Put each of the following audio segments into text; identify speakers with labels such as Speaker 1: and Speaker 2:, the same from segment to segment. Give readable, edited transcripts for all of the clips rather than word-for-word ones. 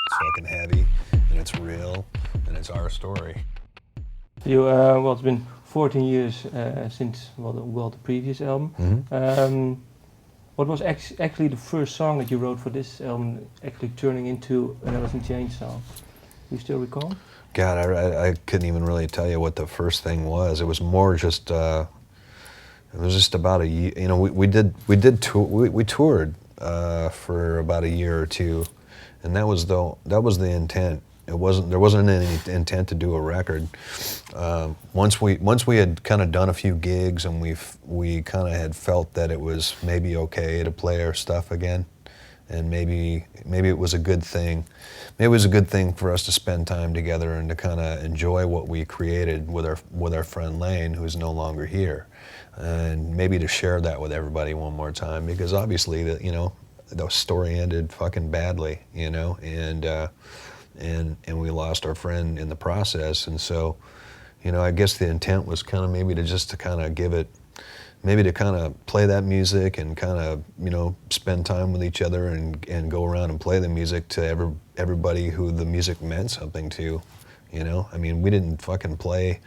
Speaker 1: It's fucking heavy, and it's real, and it's our story.
Speaker 2: You, well, it's been 14 years since the previous album. What was actually the first song that you wrote for this album actually turning into an Alice in Chains song? You still recall?
Speaker 1: God, I couldn't even really tell you what the first thing was. It was more just, it was just about a year. You know, we toured for about a year or two, and that was the intent. There wasn't any intent to do a record. Once we had kind of done a few gigs and we kind of had felt that it was maybe okay to play our stuff again, and maybe it was a good thing. Maybe it was a good thing for us to spend time together and to kind of enjoy what we created with our friend Layne, who's no longer here, and maybe to share that with everybody one more time, because obviously the story ended fucking badly, and we lost our friend in the process. And so, I guess the intent was kind of maybe to kind of give it, maybe to kind of play that music and kind of, spend time with each other and go around and play the music to everybody who the music meant something to, I mean, we didn't fucking play,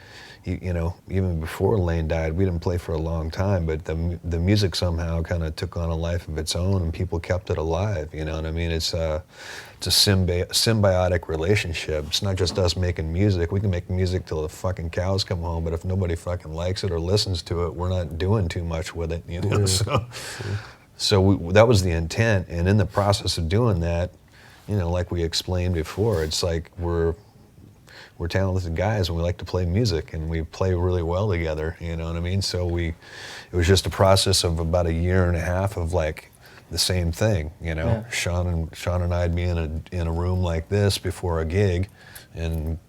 Speaker 1: even before Layne died, we didn't play for a long time, but the music somehow kind of took on a life of its own and people kept it alive, you know what I mean? It's a symbiotic relationship. It's not just us making music. We can make music till the fucking cows come home, but if nobody fucking likes it or listens to it, we're not doing too much with it, So that was the intent, and in the process of doing that, like we explained before, it's like we're talented guys and we like to play music and we play really well together, you know what I mean? So it was just a process of about a year and a half of like the same thing, Yeah. Sean and I'd be in a room like this before a gig and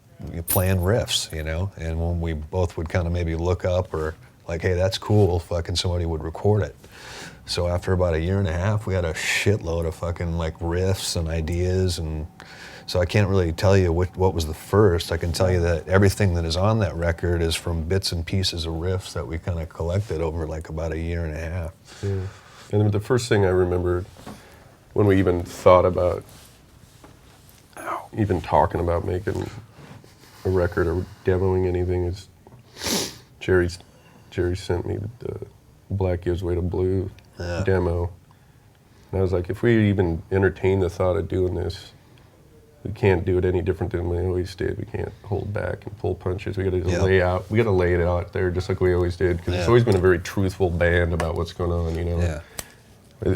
Speaker 1: playing riffs, and when we both would kind of maybe look up or like, hey, that's cool, fucking somebody would record it. So after about a year and a half, we had a shitload of fucking like riffs and ideas, and so I can't really tell you what was the first. I can tell you that everything that is on that record is from bits and pieces of riffs that we kind of collected over like about a year and a half.
Speaker 3: Yeah. And the first thing I remember when we even thought about even talking about making a record or demoing anything is Jerry sent me the Black Gives Way to Blue demo. And I was like, if we even entertain the thought of doing this, we can't do it any different than we always did. We can't hold back and pull punches. We got to lay it out there just like we always did, because it's always been a very truthful band about what's going on,
Speaker 1: Yeah.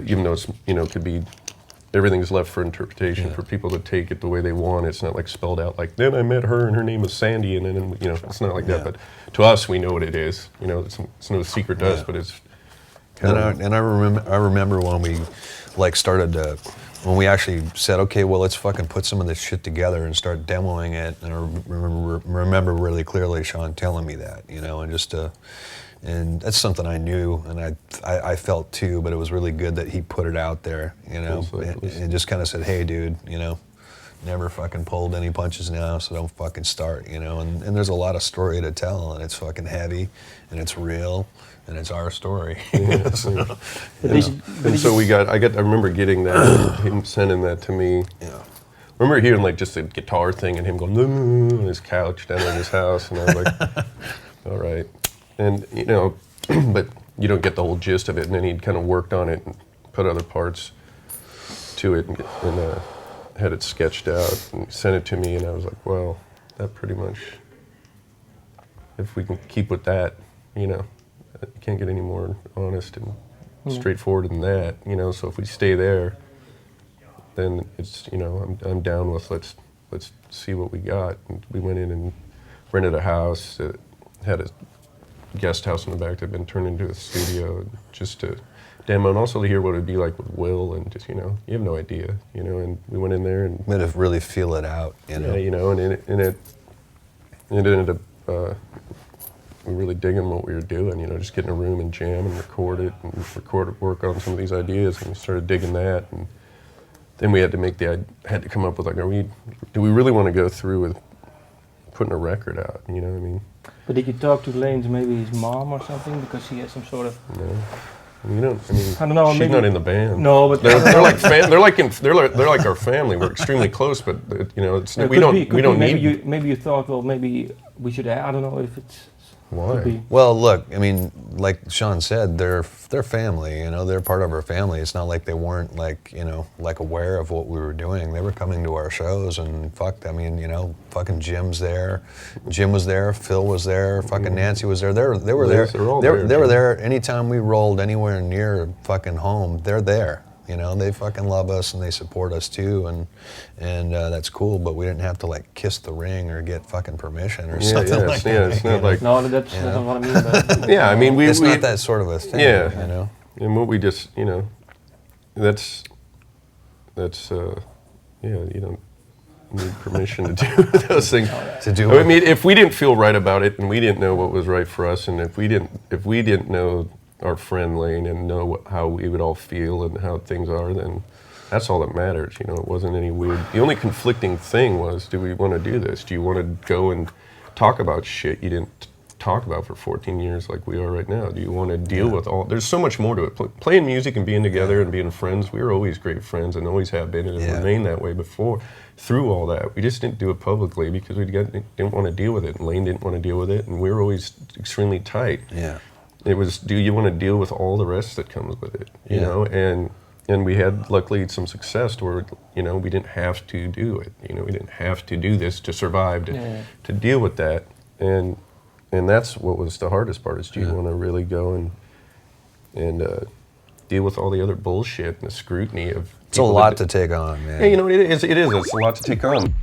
Speaker 3: Even though it's, could be, everything's left for interpretation for people to take it the way they want. It's not like spelled out like, then I met her and her name was Sandy, and then, it's not like that. But to us, we know what it is. It's no secret to us, but it's
Speaker 1: I remember when we like started to, when we actually said, okay, well, let's fucking put some of this shit together and start demoing it. And I remember really clearly Sean telling me that, and that's something I knew and I felt too, but it was really good that he put it out there, and just kind of said, hey, dude, never fucking pulled any punches now, so don't fucking start, and there's a lot of story to tell, and it's fucking heavy, and it's real, and it's our story.
Speaker 3: So I remember getting that, him sending that to me.
Speaker 1: Yeah.
Speaker 3: I remember hearing like just a guitar thing and him going on his couch down in his house, and I was like, all right. And, but you don't get the whole gist of it, and then he'd kind of worked on it and put other parts to it and had it sketched out and sent it to me, and I was like, well, that pretty much, if we can keep with that, you can't get any more honest and straightforward than that, so if we stay there, then it's, I'm down with let's see what we got. And we went in and rented a house that had a guest house in the back that had been turned into a studio just to demo, and also to hear what it would be like with Will, and just, you have no idea, and we went in there and
Speaker 1: really feel it out,
Speaker 3: and it ended up, we really digging what we were doing, just get in a room and jam and record it and work on some of these ideas, and we started digging that, and then we had to come up with like, do we really want to go through with putting a record out,
Speaker 2: But did you talk to Layne's, maybe his mom or something, because he has some sort of
Speaker 3: You don't. I mean,
Speaker 2: I don't know.
Speaker 3: she's
Speaker 2: Maybe
Speaker 3: not in the band.
Speaker 2: No, but
Speaker 3: They're like they're like our family. We're extremely close, but you know, it's, we don't need.
Speaker 2: Maybe you thought, well, maybe we should. I don't know if it's.
Speaker 3: Why?
Speaker 2: Could be.
Speaker 1: Well, look, I mean, like Sean said, they're family. You know, they're part of our family. It's not like they weren't like, you know, like aware of what we were doing. They were coming to our shows, and I mean, you know, fucking Jim's there, Jim was there, Phil was there, fucking Nancy was there. They were there. They were there anytime we rolled anywhere near fucking home. They're there. You know, they fucking love us and they support us too, and that's cool. But we didn't have to like kiss the ring or get fucking permission or something like that.
Speaker 3: Yeah, it's not like
Speaker 2: no, that's not what I mean. But
Speaker 3: yeah, I mean,
Speaker 1: it's not that sort of a thing.
Speaker 3: Yeah,
Speaker 1: you know.
Speaker 3: And what we just, you know, that's yeah, you don't need permission to do those things.
Speaker 1: To do.
Speaker 3: I mean, if we didn't feel right about it, and we didn't know what was right for us, and if we didn't know our friend Layne and know how we would all feel and how things are, then that's all that matters. You know, it wasn't any weird. The only conflicting thing was, do we want to do this? Do you want to go and talk about shit you didn't talk about for 14 years like we are right now? Do you want to deal with all? There's so much more to it. Playing music and being together and being friends. We were always great friends and always have been, and remain that way before. Through all that, we just didn't do it publicly because didn't want to deal with it, and Layne didn't want to deal with it, and we were always extremely tight.
Speaker 1: Yeah.
Speaker 3: It was, do you want to deal with all the rest that comes with it? You know, and we had luckily some success to where, you know, we didn't have to do it. You know, we didn't have to do this to survive, to deal with that. And that's what was the hardest part, is do you want to really go and deal with all the other bullshit and the scrutiny of.
Speaker 1: It's a lot to take on, man.
Speaker 3: Yeah, you know, it is. It's a lot to take on.